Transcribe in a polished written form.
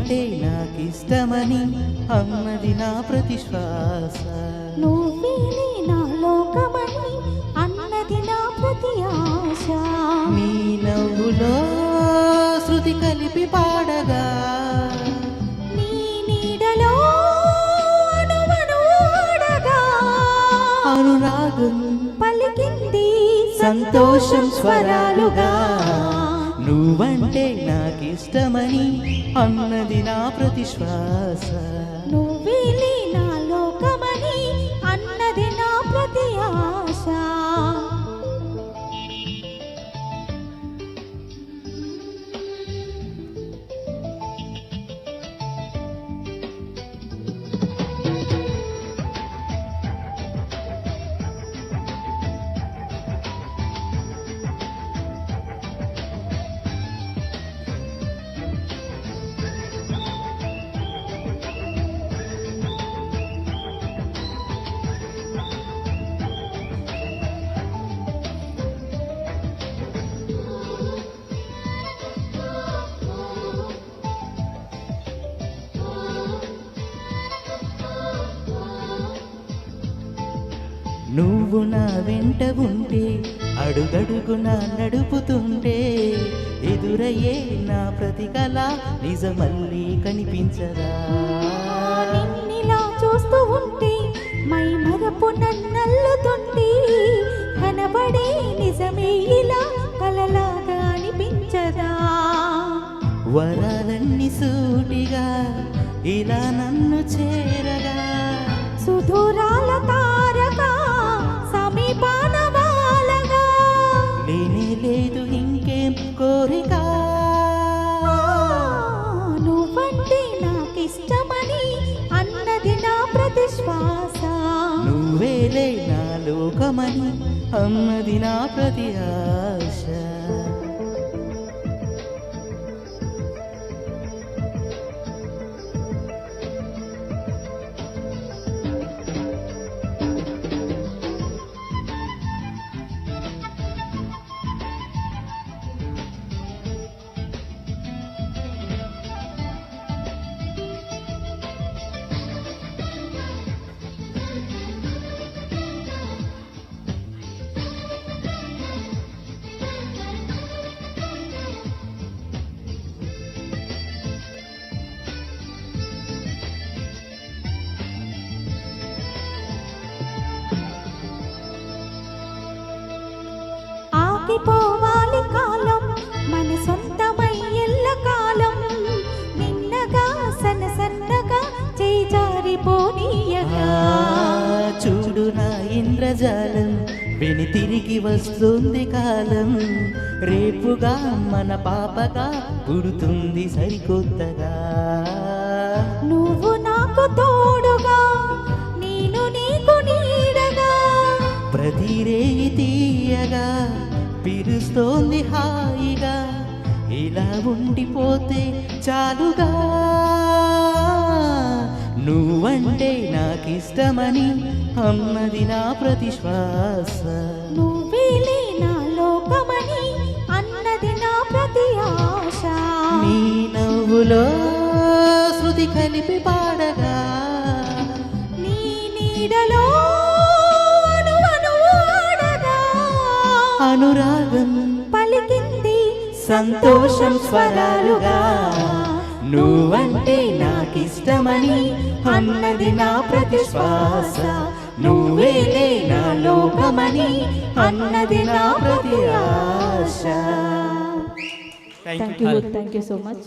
నువ్వంటే నాకిష్టమని అన్నది నా ప్రతి శ్వాస. నువ్వే నా లోకమని అన్నది నా ప్రతి ఆశ. నీ నవ్వులో శృతి కలిపి పాడగా నీ నీడలో అణువణువాడగా అనురాగం పలికింది సంతోషం స్వరాలుగా. నువ్వంటే నాకిష్టమని అన్నది నా ప్రతి శ్వాస. నువ్వే నా లోకమని అన్నది నా ప్రతి ఆశ. నువ్వు నా వెంట ఉంటే అడుగడుగున నడుపుతుంటే ఎదురయ్యే నా ప్రతి కళ నిజమల్లి కనిపించదా. నిన్నిలా చూస్తూ ఉంటే మై మరపు నన్నల్లుతుంటే కనబడే నిజమే ఇలా కలలాగా అనిపించదా. వరాలన్నీ సూటిగా ఇలా నన్ను చేరగా సుదూరాల తారగా సమీపాన వాలగా లేనే లేదు ఇంకేం కోరిక. నువ్వంటే నాకిష్టమని అన్నది నా ప్రతి శ్వాస. నువ్వేలే నా లోకమని అన్నది నా ప్రతి ఆశ. ఆగిపోవాలి కాలం మన సొంతమై ఎల్ల కాలం. నిన్నగా సన్నగా చేజారిపోనీయగా చూడు నా ఇంద్రజాలం విని తిరిగి వస్తుంది కాలం. రేపుగా మన పాపగా పుడుతుంది సరికొత్తగా. నువ్వు నాకు తోడుగా నేను నీకు నీడగా ప్రతి రేయి తీయగా పిలుస్తోంది హాయిగా. ఇలా ఉండిపోతే చాలుగా. నువ్వంటే నాకిష్టమని అన్నది నా ప్రతి శ్వాస. నువ్వే నా లోకమని అన్నది నా ప్రతి ఆశ. నీ నవ్వులో శృతి కలిపి పాడగా నీ నీడలో అణువణువాడగా అనురాగం పలికింది సంతోషం స్వరాలుగా. నువ్వంటే నాకిష్టమని అన్నది నా ప్రతి శ్వాస. నువ్వేలే నా లోకమని అన్నది నా ప్రతి ఆశ. Thank you so much.